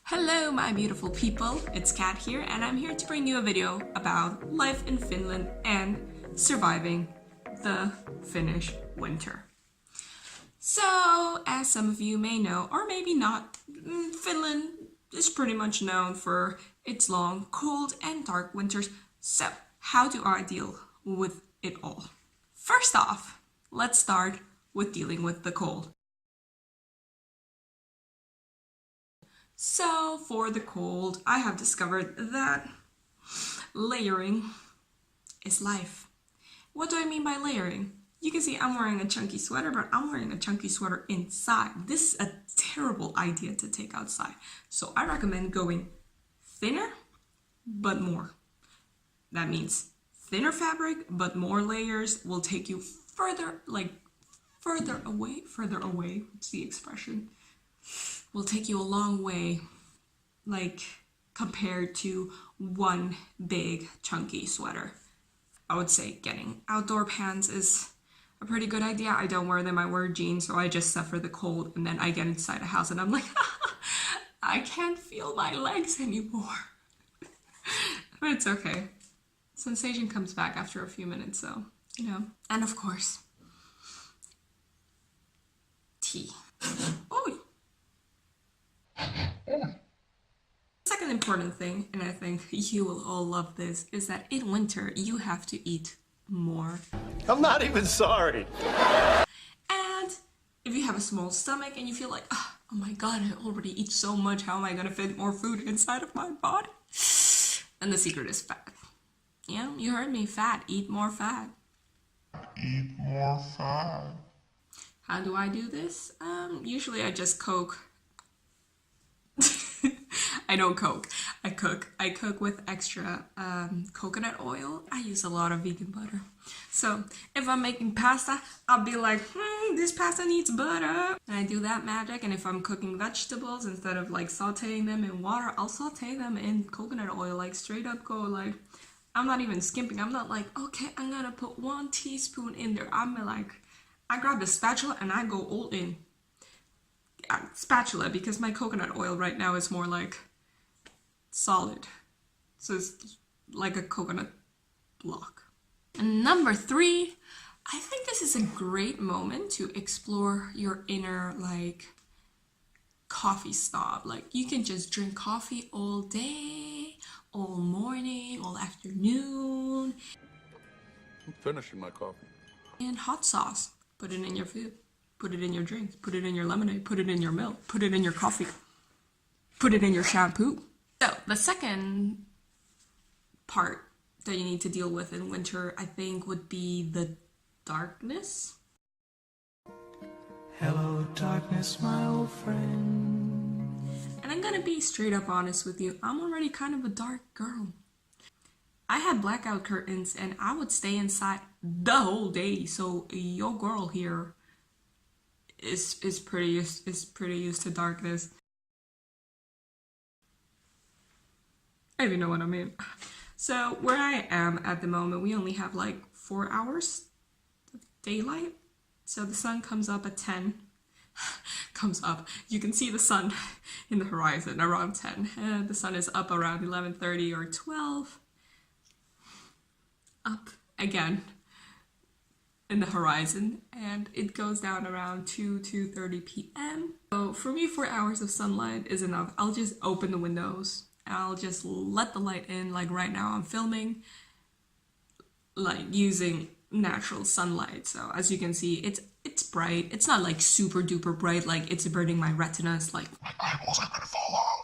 Hello my beautiful people, it's Kat here and I'm here to bring you a video about life in Finland and surviving the Finnish winter. So, as some of you may know, or maybe not, Finland is pretty much known for its long, cold and dark winters. So, how do I deal with it all? First off, let's start with dealing with the cold. So for the cold, I have discovered that layering is life. What do I mean by layering? You can see I'm wearing a chunky sweater, but I'm wearing a chunky sweater inside. This is a terrible idea to take outside. So I recommend going thinner, but more. That means thinner fabric, but more layers will take you further away, what's the expression? Will take you a long way, like compared to one big chunky sweater. I would say getting outdoor pants is a pretty good idea. I don't wear them, I wear jeans, so I just suffer the cold and then I get inside a house and I'm like, I can't feel my legs anymore. But it's okay. Sensation comes back after a few minutes, so, you know. And of course, tea. Oh, second important thing, and I think you will all love this, is that in winter you have to eat more. I'm not even sorry. And if you have a small stomach and you feel like, oh my god, I already eat so much, how am I gonna fit more food inside of my body? And the secret is fat. Yeah, you heard me, fat. Eat more fat. Eat more fat. How do I do this? Usually I just cook. I don't cook. I cook. I cook with extra coconut oil. I use a lot of vegan butter. So if I'm making pasta, I'll be like, this pasta needs butter. And I do that magic. And if I'm cooking vegetables, instead of like sauteing them in water, I'll saute them in coconut oil. Like straight up go like, I'm not even skimping. I'm not like, okay, I'm gonna put 1 teaspoon in there. I'm like, I grab the spatula and I go all in. Spatula, because my coconut oil right now is more like solid, so it's like a coconut block. And number 3, I think this is a great moment to explore your inner like coffee snob. Like you can just drink coffee all day, all morning, all afternoon. I'm finishing my coffee. And hot sauce, put it in your food. Put it in your drink, put it in your lemonade, put it in your milk, put it in your coffee, put it in your shampoo. So the second part that you need to deal with in winter, I think, would be the darkness. Hello darkness, my old friend. And I'm gonna be straight up honest with you, I'm already kind of a dark girl. I had blackout curtains and I would stay inside the whole day, so your girl here is pretty used to darkness. If you know what I mean. So where I am at the moment, we only have like 4 hours of daylight. So the sun comes up at 10. Comes up. You can see the sun in the horizon around 10. The sun is up around 11:30 or 12. Up again in the horizon, and it goes down around 2:30 p.m. So for me, 4 hours of sunlight is enough. I'll just open the windows and I'll just let the light in. Like right now I'm filming like using natural sunlight, so as you can see it's bright. It's not like super duper bright, like it's burning my retinas, like My eyeballs are gonna fall off.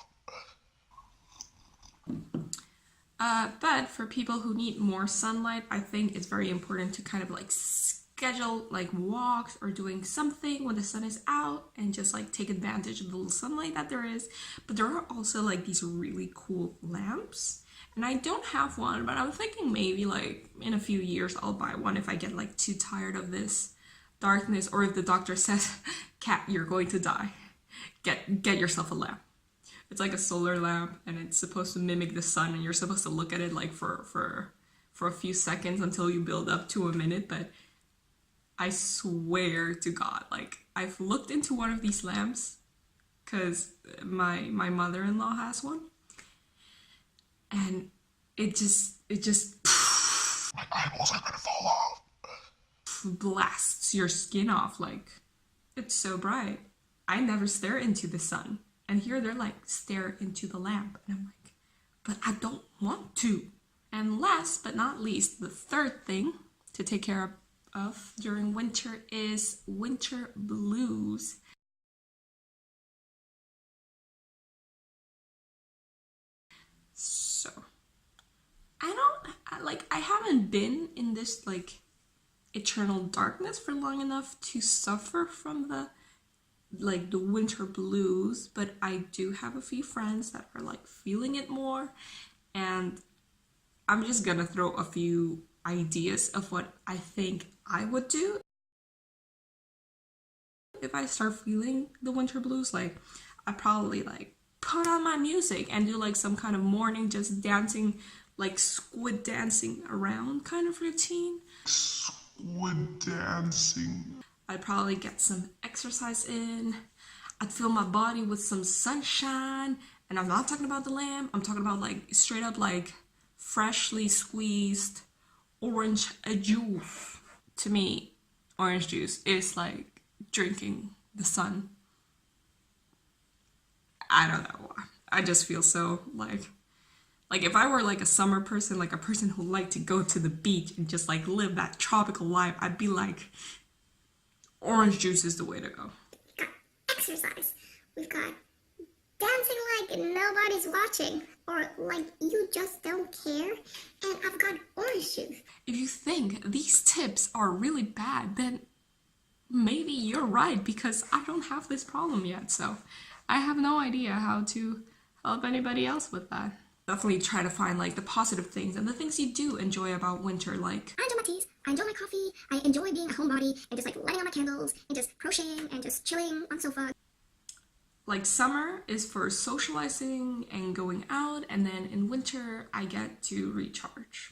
But for people who need more sunlight, I think it's very important to kind of like schedule like walks or doing something when the sun is out and just like take advantage of the little sunlight that there is. But there are also like these really cool lamps, and I don't have one, but I'm thinking maybe like in a few years I'll buy one if I get like too tired of this darkness, or if the doctor says, Kat, you're going to die, get yourself a lamp. It's like a solar lamp and it's supposed to mimic the sun, and you're supposed to look at it like for a few seconds until you build up to a minute. But I swear to God, like I've looked into one of these lamps because my mother-in-law has one, and it just My eyeballs are gonna fall off. blasts your skin off. Like, it's so bright. I never stare into the sun, and here they're like, stare into the lamp, and I'm like, but I don't want to. And last but not least, the third thing to take care of during winter is winter blues. So I haven't been in this like eternal darkness for long enough to suffer from the winter blues, but I do have a few friends that are like feeling it more, and I'm just gonna throw a few ideas of what I think I would do if I start feeling the winter blues. Like, I probably like put on my music and do like some kind of morning just dancing, like squid dancing around kind of routine. Squid dancing. I'd probably get some exercise in. I'd fill my body with some sunshine, and I'm not talking about the lamb, I'm talking about like straight up like freshly squeezed orange juice. To me, orange juice is like drinking the sun. I don't know why. I just feel so like if I were like a summer person, like a person who liked to go to the beach and just like live that tropical life, I'd be like, orange juice is the way to go. We've got exercise. We've got dancing like nobody's watching, or like you just don't care. And I've got orange juice. If you think these tips are really bad, then maybe you're right, because I don't have this problem yet, so I have no idea how to help anybody else with that. Definitely try to find like the positive things and the things you do enjoy about winter. Like, I enjoy my teas, I enjoy my coffee, I enjoy being a homebody and just like lighting on my candles and just crocheting and just chilling on the sofa. Like, summer is for socializing and going out, and then in winter I get to recharge.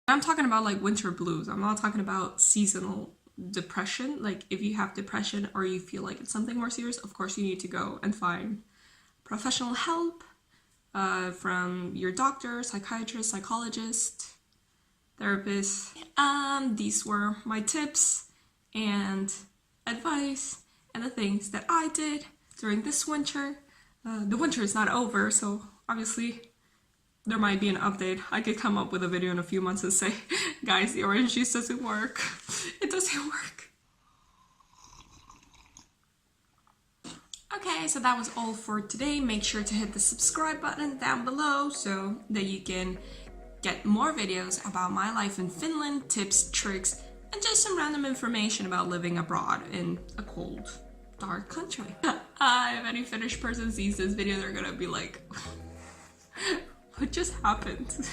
I'm talking about like winter blues. I'm not talking about seasonal depression. Like, if you have depression or you feel like it's something more serious, of course you need to go and find professional help from your doctor, psychiatrist, psychologist, therapist. These were my tips and advice and the things that I did during this winter. The winter is not over, so obviously there might be an update. I could come up with a video in a few months and say, guys, the orange juice doesn't work. It doesn't work. Okay, so that was all for today. Make sure to hit the subscribe button down below so that you can get more videos about my life in Finland, tips, tricks, and just some random information about living abroad in a cold, dark country. If any Finnish person sees this video, they're gonna be like, what just happened?